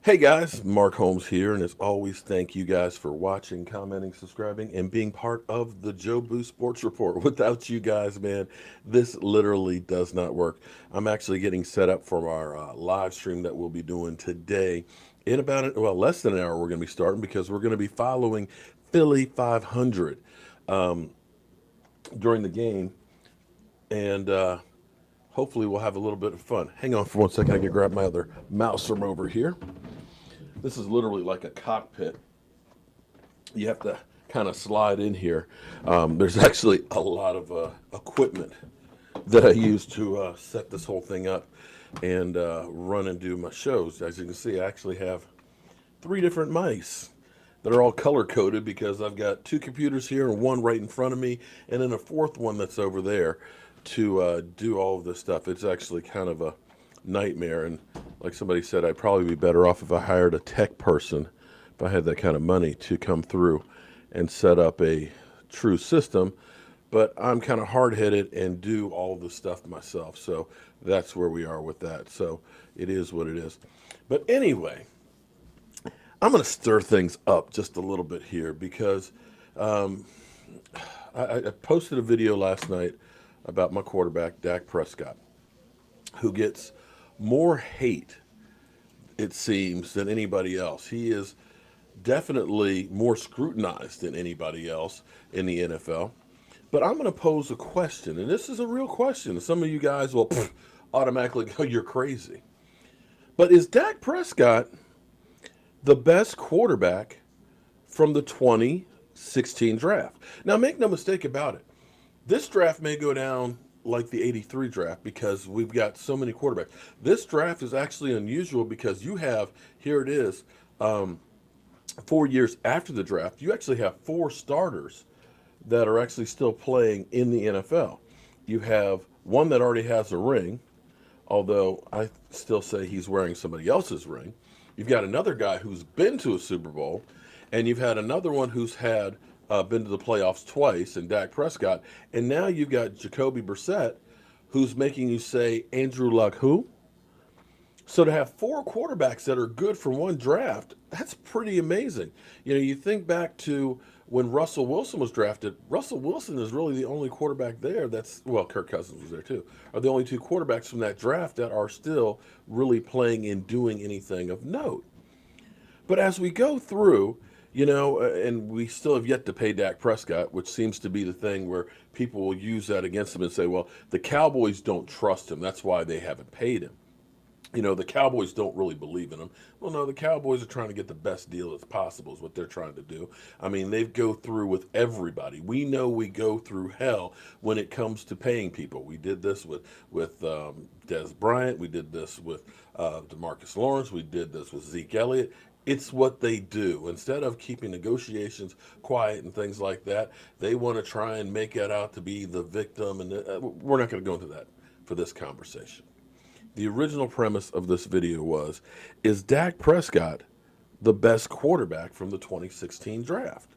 Hey guys, Mark Holmes here, and as always, thank you guys for watching, commenting, subscribing, and being part of the Joe Boo Sports Report. Without you guys, man, this literally does not work. I'm actually getting set up for our live stream that we'll be doing today. In about, less than an hour, we're going to be starting because we're going to be following Philly 500 um, during the game, and hopefully we'll have a little bit of fun. Hang on for one second, I can grab my other mouse from over here. This is literally like a cockpit. You have to kind of slide in here. There's actually a lot of equipment that I use to set this whole thing up and run and do my shows. As you can see, I actually have three different mice that are all color coded because I've got two computers here and one right in front of me, and then a fourth one that's over there to do all of this stuff. It's actually kind of a nightmare, and like somebody said, I'd probably be better off if I hired a tech person, if I had that kind of money to come through and set up a true system. But I'm kind of hard-headed and do all the stuff myself, so that's where we are with that. So it is what it is. But anyway, I'm going to stir things up just a little bit here because um, I posted a video last night about my quarterback, Dak Prescott, who gets more hate, it seems, than anybody else. He is definitely more scrutinized than anybody else in the NFL. But I'm going to pose a question, and this is a real question. Some of you guys will automatically go, "You're crazy." But is Dak Prescott the best quarterback from the 2016 draft? Now, make no mistake about it. This draft may go down like the 83 draft because we've got so many quarterbacks. This draft is actually unusual because you have, here it is, 4 years after the draft, you actually have four starters that are actually still playing in the NFL. You have one that already has a ring, although I still say he's wearing somebody else's ring. You've got another guy who's been to a Super Bowl, and you've had another one who's had been to the playoffs twice, and Dak Prescott, and now you've got Jacoby Brissett, who's making you say Andrew Luck who? So to have four quarterbacks that are good from one draft, that's pretty amazing. You know, you think back to when Russell Wilson was drafted. Russell Wilson is really the only quarterback there that's, well, Kirk Cousins was there too, are the only two quarterbacks from that draft that are still really playing and doing anything of note. But as we go through, and we still have yet to pay Dak Prescott, which seems to be the thing where people will use that against him and say, well, the Cowboys don't trust him. That's why they haven't paid him. The Cowboys don't really believe in him. Well, no, the Cowboys are trying to get the best deal as possible is what they're trying to do. I mean, they go through with everybody. We know we go through hell when it comes to paying people. We did this with Des Bryant. We did this with DeMarcus Lawrence. We did this with Zeke Elliott. It's what they do. Instead of keeping negotiations quiet and things like that, they want to try and make it out to be the victim. And we're not going to go into that for this conversation. The original premise of this video was, is Dak Prescott the best quarterback from the 2016 draft?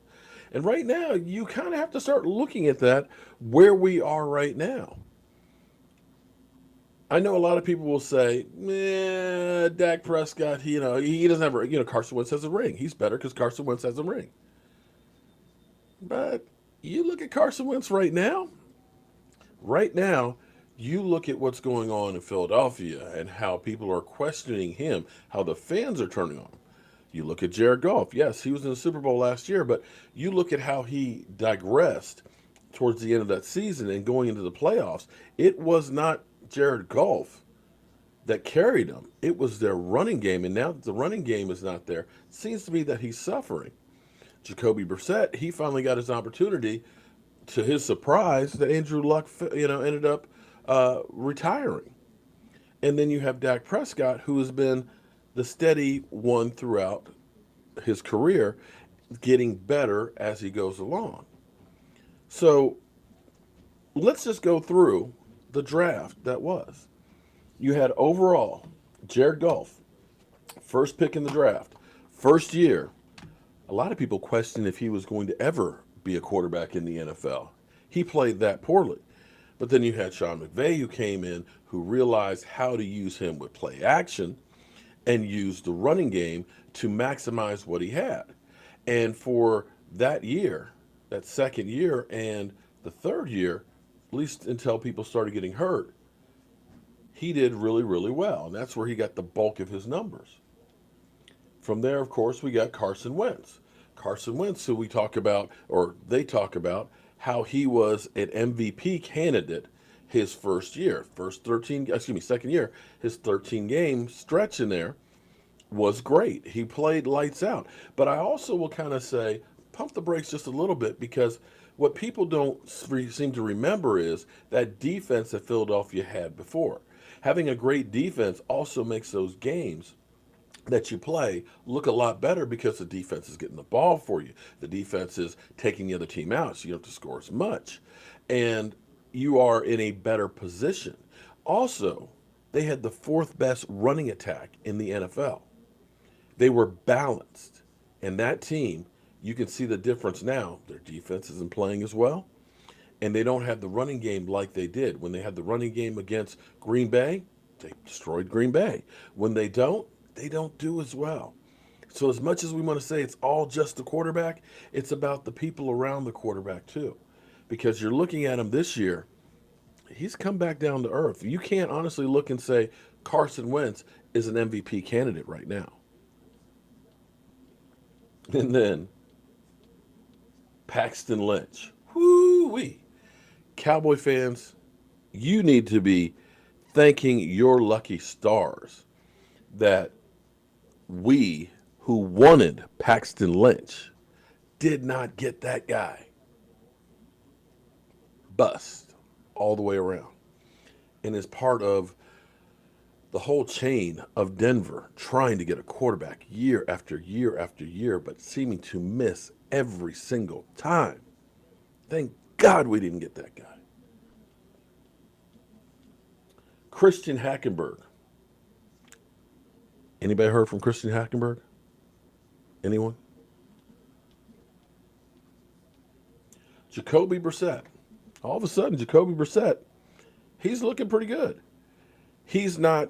And right now, you kind of have to start looking at that where we are right now. I know a lot of people will say, Dak Prescott, he doesn't have Carson Wentz has a ring. He's better because Carson Wentz has a ring. But you look at Carson Wentz right now, you look at what's going on in Philadelphia and how people are questioning him, how the fans are turning on him. You look at Jared Goff. Yes, he was in the Super Bowl last year, but you look at how he digressed towards the end of that season and going into the playoffs. It was not Jared Goff that carried them. It was their running game, and now that the running game is not there, it seems to be that he's suffering. Jacoby Brissett, he finally got his opportunity. To his surprise, that Andrew Luck, ended up retiring. And then you have Dak Prescott, who has been the steady one throughout his career, getting better as he goes along. So let's just go through the draft that was. You had overall Jared Goff, first pick in the draft, first year. A lot of people questioned if he was going to ever be a quarterback in the NFL. He played that poorly. But then you had Sean McVay who came in, who realized how to use him with play action and used the running game to maximize what he had. And for that year, that second year and the third year, at least until people started getting hurt, he did really, really well. And that's where he got the bulk of his numbers. From there, of course, we got Carson Wentz. Carson Wentz, who we talk about, or they talk about, how he was an MVP candidate his second year, his 13 game stretch in there was great. He played lights out. But I also will kind of say, pump the brakes just a little bit, because what people don't seem to remember is that defense that Philadelphia had before. Having a great defense also makes those games that you play look a lot better, because the defense is getting the ball for you. The defense is taking the other team out, so you don't have to score as much. And you are in a better position. Also, they had the fourth best running attack in the NFL. They were balanced. And that team, you can see the difference now. Their defense isn't playing as well. And they don't have the running game like they did. When they had the running game against Green Bay, they destroyed Green Bay. When they don't do as well. So as much as we want to say it's all just the quarterback, it's about the people around the quarterback too. Because you're looking at him this year, he's come back down to earth. You can't honestly look and say Carson Wentz is an MVP candidate right now. And then Paxton Lynch. Whoo-wee. Cowboy fans, you need to be thanking your lucky stars that we who wanted Paxton Lynch did not get that guy. Bust all the way around. And is part of the whole chain of Denver trying to get a quarterback year after year after year, but seeming to miss every single time. Thank God we didn't get that guy. Christian Hackenberg. Anybody heard from Christian Hackenberg? Anyone? Jacoby Brissett. All of a sudden, Jacoby Brissett, he's looking pretty good. He's not,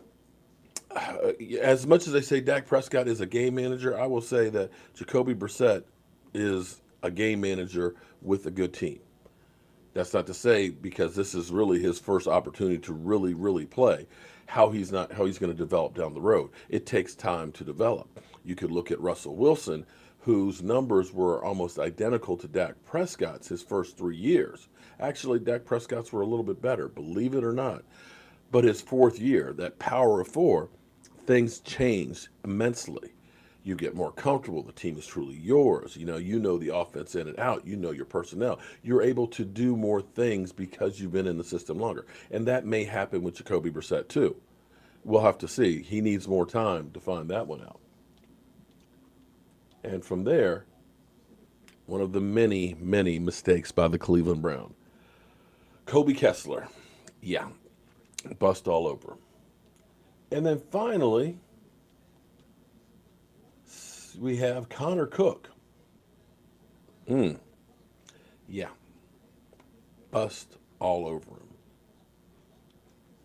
as much as they say Dak Prescott is a game manager, I will say that Jacoby Brissett is a game manager with a good team. That's not to say, because this is really his first opportunity to really, really play, how he's going to develop down the road. It takes time to develop. You could look at Russell Wilson, whose numbers were almost identical to Dak Prescott's his first 3 years. Actually, Dak Prescott's were a little bit better, believe it or not. But his fourth year, that power of four, things changed immensely. You get more comfortable. The team is truly yours. You know the offense in and out. You know your personnel. You're able to do more things because you've been in the system longer. And that may happen with Jacoby Brissett too. We'll have to see. He needs more time to find that one out. And from there, one of the many, many mistakes by the Cleveland Browns. Kobe Kessler. Yeah. Bust all over him. And then finally, we have Connor Cook. Yeah. Bust all over him.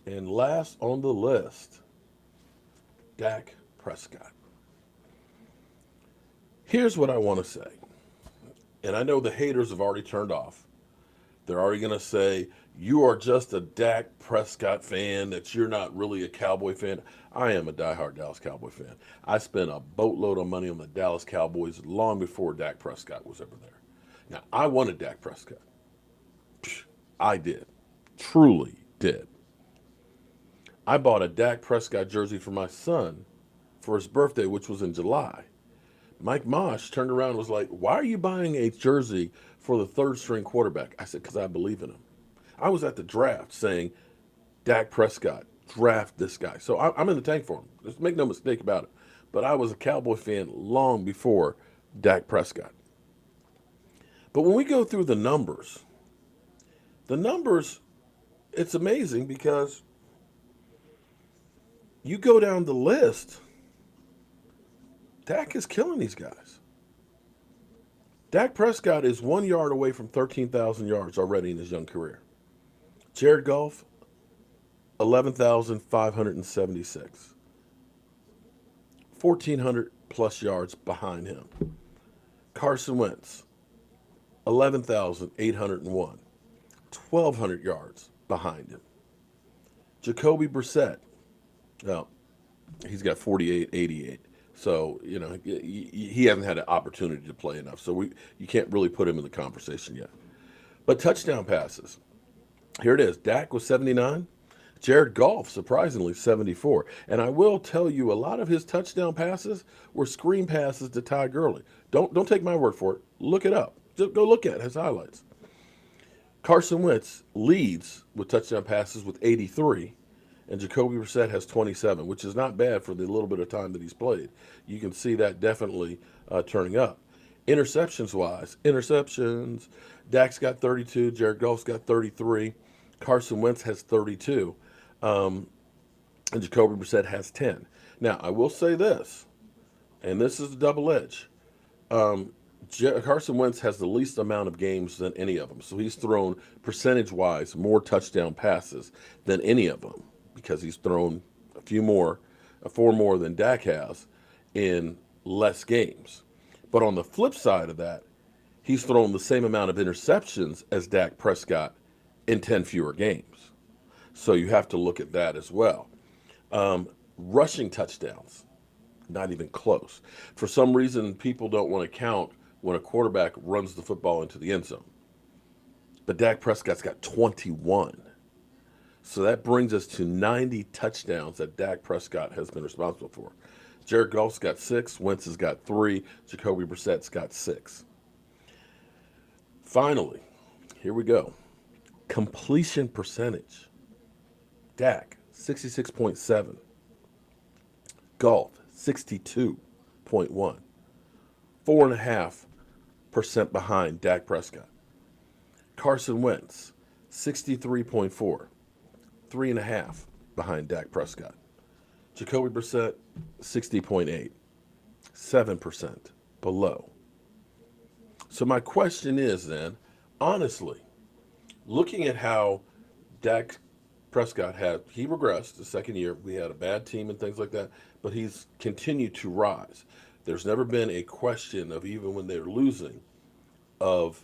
And last on the list, Dak Prescott. Here's what I want to say. And I know the haters have already turned off. They're already going to say, you are just a Dak Prescott fan, that you're not really a Cowboy fan. I am a diehard Dallas Cowboy fan. I spent a boatload of money on the Dallas Cowboys long before Dak Prescott was ever there. Now, I wanted Dak Prescott. I did. Truly did. I bought a Dak Prescott jersey for my son for his birthday, which was in July. Mike Mosh turned around and was like, why are you buying a jersey for the third string quarterback? I said, because I believe in him. I was at the draft saying, Dak Prescott, draft this guy. So I'm in the tank for him. Just make no mistake about it. But I was a Cowboy fan long before Dak Prescott. But when we go through the numbers, it's amazing, because you go down the list, Dak is killing these guys. Dak Prescott is 1 yard away from 13,000 yards already in his young career. Jared Goff, 11,576. 1,400 plus yards behind him. Carson Wentz, 11,801, 1,200 yards behind him. Jacoby Brissett, well, he's got 48-88. So, he hasn't had an opportunity to play enough. So you can't really put him in the conversation yet. But touchdown passes. Here it is. Dak was 79. Jared Goff, surprisingly, 74. And I will tell you, a lot of his touchdown passes were screen passes to Ty Gurley. Don't take my word for it. Look it up. Just go look at his highlights. Carson Wentz leads with touchdown passes with 83. And Jacoby Brissett has 27, which is not bad for the little bit of time that he's played. You can see that definitely turning up. Interceptions-wise, Dak's got 32, Jared Goff's got 33, Carson Wentz has 32, and Jacoby Brissett has 10. Now, I will say this, and this is a double edge. Carson Wentz has the least amount of games than any of them, so he's thrown, percentage-wise, more touchdown passes than any of them, because he's thrown four more than Dak has in less games. But on the flip side of that, he's thrown the same amount of interceptions as Dak Prescott in 10 fewer games. So you have to look at that as well. Rushing touchdowns, not even close. For some reason, people don't want to count when a quarterback runs the football into the end zone. But Dak Prescott's got 21. So that brings us to 90 touchdowns that Dak Prescott has been responsible for. Jared Goff's got 6, Wentz has got 3, Jacoby Brissett's got 6. Finally, here we go. Completion percentage. Dak, 66.7. Goff, 62.1. 4.5% behind Dak Prescott. Carson Wentz, 63.4. 3.5 behind Dak Prescott. Jacoby Brissett, 60.8. 7% below. So my question is then, honestly, looking at how Dak Prescott he regressed the second year. We had a bad team and things like that, but he's continued to rise. There's never been a question of, even when they're losing, of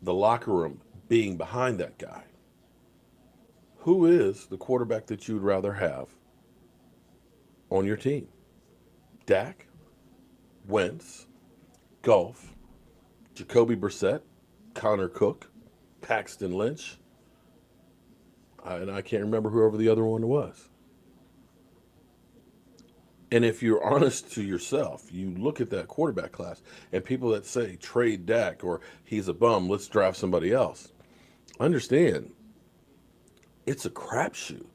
the locker room being behind that guy. Who is the quarterback that you'd rather have on your team? Dak, Wentz, Goff, Jacoby Brissett, Connor Cook, Paxton Lynch, and I can't remember whoever the other one was. And if you're honest to yourself, you look at that quarterback class, and people that say trade Dak or he's a bum, let's draft somebody else. Understand, it's a crapshoot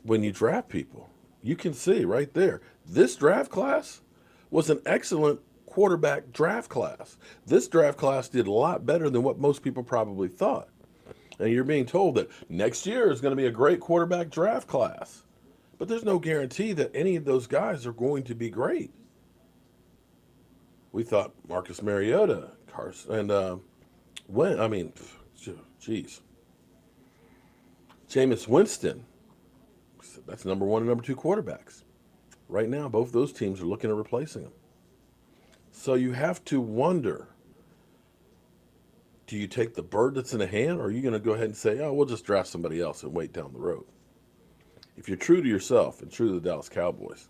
when you draft people. You can see right there, this draft class was an excellent quarterback draft class. This draft class did a lot better than what most people probably thought. And you're being told that next year is going to be a great quarterback draft class. But there's no guarantee that any of those guys are going to be great. We thought Marcus Mariota, Carson, and Jameis Winston, that's number 1 and number 2 quarterbacks. Right now, both those teams are looking at replacing them. So you have to wonder, do you take the bird that's in the hand, or are you going to go ahead and say, oh, we'll just draft somebody else and wait down the road? If you're true to yourself and true to the Dallas Cowboys,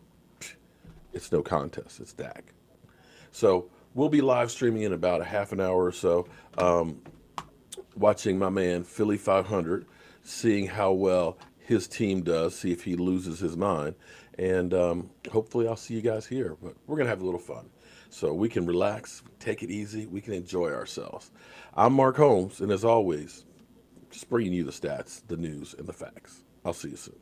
it's no contest. It's Dak. So we'll be live streaming in about a half an hour or so, watching my man, Philly 500, seeing how well his team does, see if he loses his mind. And hopefully I'll see you guys here. But we're going to have a little fun. So we can relax, take it easy, we can enjoy ourselves. I'm Mark Holmes, and as always, just bringing you the stats, the news, and the facts. I'll see you soon.